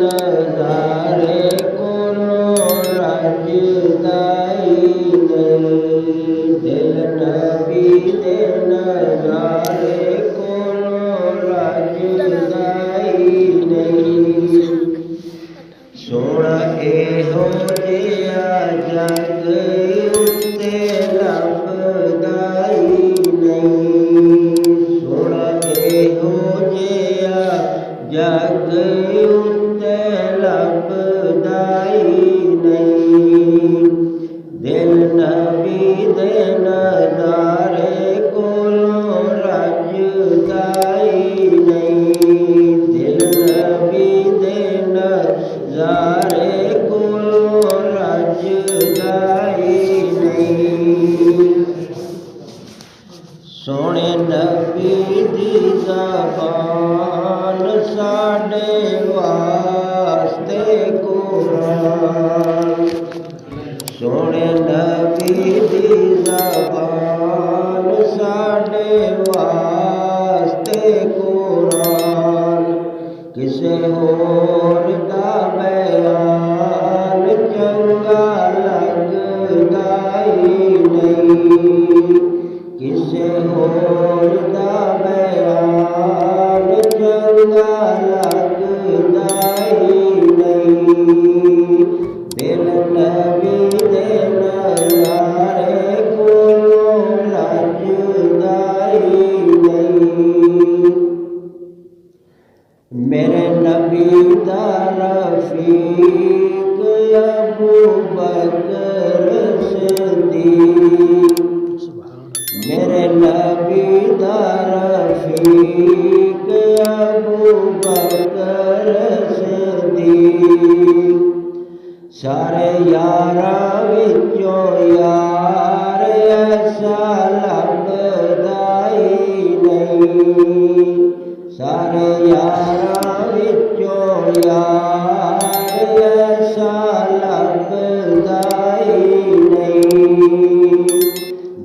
नजारे कोनो राजदाई नहीं, दिल नबी दे नजारे कोनो राजदाई नहीं। सोना एहो जिया जग उत्ते लभदाई नहीं, सोना एहो जिया जग उत्ते लभदाई नहीं। दिल नबी दे नजारे कोलों रजदाई नहीं, दिल नबी दे नजारे कोलों रजदाई नहीं। सोने नबी दी ज़बान साडे वास्ते कुरान, सोने नबी दी ज़बान साडे वास्ते कुरान। किसे होर दा बयान चंगा लगदाई नहीं, किसे होर दा बयान चंगा लगदाई नहीं। दिल नबी दे नजारे कोलों रजदाई नहीं। मेरे नबी दा रफीक अबू बकर सिद्दीक, मेरे नबी दा रफीक अबू बकर सिद्दीक। सारे यारां विचों यार ऐसा लभदाई नहीं, सारे यारां विचों यार ऐसा लभदाई नहीं।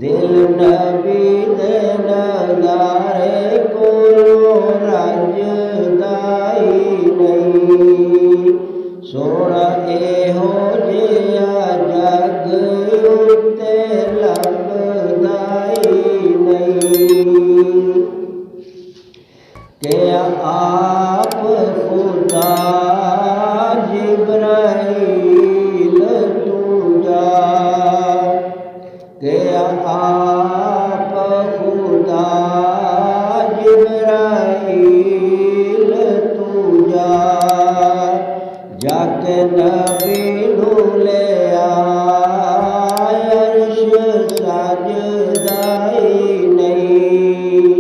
दिल नबी दे नजारे कोलों रजदाई नहीं, सोना एहो जिया जग उत्ते लभदाई नहीं। क्या आप खुदा जिब्राईल तू जा, क्या आप खुदा जिब्राईल तू जा, जाके नबी नू ले आय अर्श सजदाई नहीं,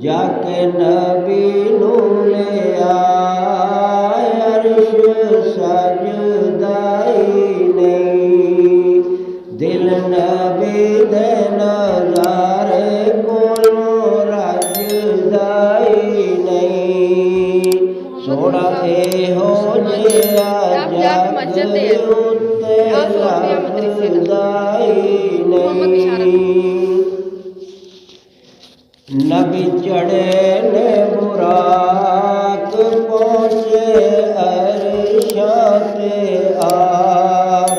जाके नबी नू ले आय अर्श सजदाई नहीं। दिल नबी दे नजारे कोलों रजदाई नहीं, सोना एहो जिया जग उत्ते लभदाई नहीं। नबी चढ़े ने बुराक पहुँचे अर्शां ते आप,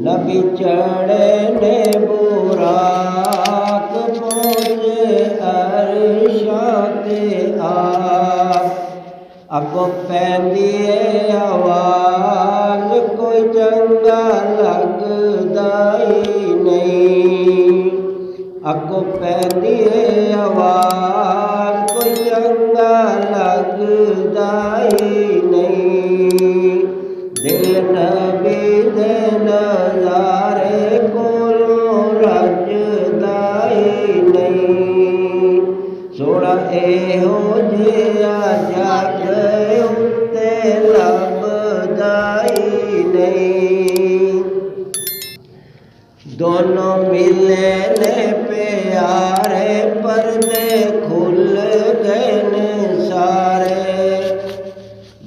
नबी चढ़े ने बुराक पहुँचे अर्शां ते आप। अगों पैंदी आवाज़ कोई चंगा लगदाई नहीं, अगों पैंदी आवाज़ कोई चंगा लगदाई नहीं। दिल नबी दे नजारे कोलों रजदाई नहीं, सोना एहो जिया जग उत्ते लभदाई नहीं। दोनों मिले ने प्यारे पर्दे खुल गए ने सारे,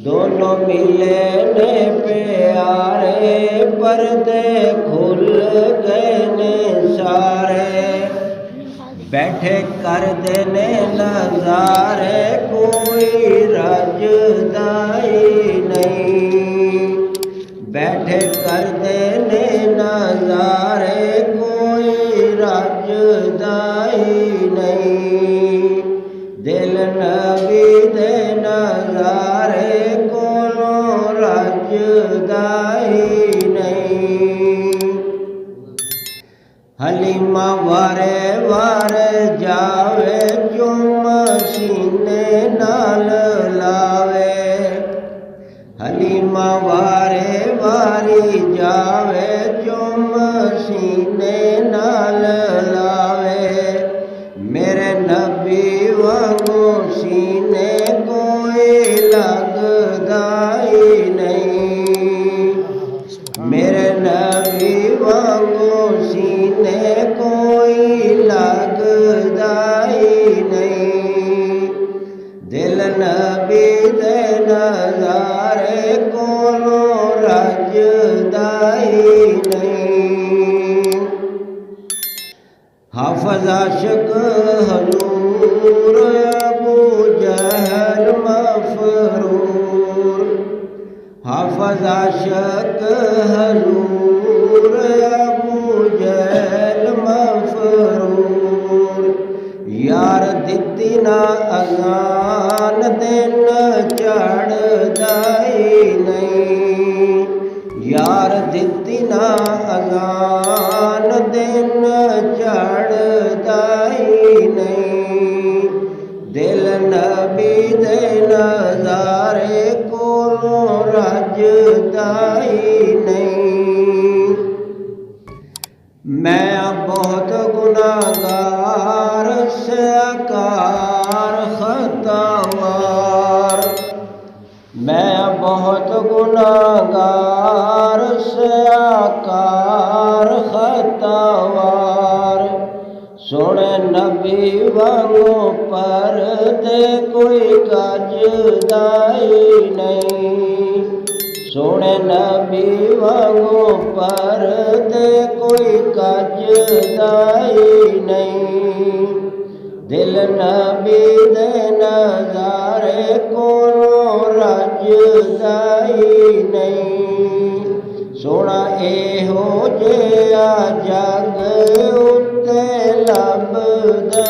दोनों मिले ने प्यारे पर्दे खुल गए ने सारे। बैठे करदे ने नज़ारे कोई रजदाई नहीं। बैठे करदे ने नज़ारे कोई रजदाई नहीं। दिल नबी दे नज़ारे कोलों रजदाई नहीं। हलीमा वारे वारे जावे चुम सीने नाल लावे। हलीमा वारे वारी जावे चुम सीने नाल लावे। मेरे नबी वांगू सीने कोई लगदाई नहीं। मेरे नबी वांगू सीने कोई लगदाई नहीं। दिल नबी दे नज़ारे कोलों रजदाई नहीं। हाफ़िज़ आशिक़ हज़ूर अबू जहल मफ़रूर। हाफ़िज़ आशिक़ हज़ूर अबू जहल मफ़रूर। यार दित्ती ना अज़ान दिन चढ़दाई नहीं। यार दित्ती ना अज़ान दिन चढ़दाई नहीं। दिल नबी दे नज़ारे कोलों रजदाई नहीं। मैं बहुत गुनाहगार सकार खतावार। मैं बहुत गुनाहगार सकार खतावार। सोने नबी वांगू पर दे कोई गजदाई नहीं। सोने नबी वांगू पर दे कोई गजदाई नहीं। दिल नबी दे नज़ारे कोलों रजदाई नहीं। सोना एहो जिहा जग उत्ते लभदा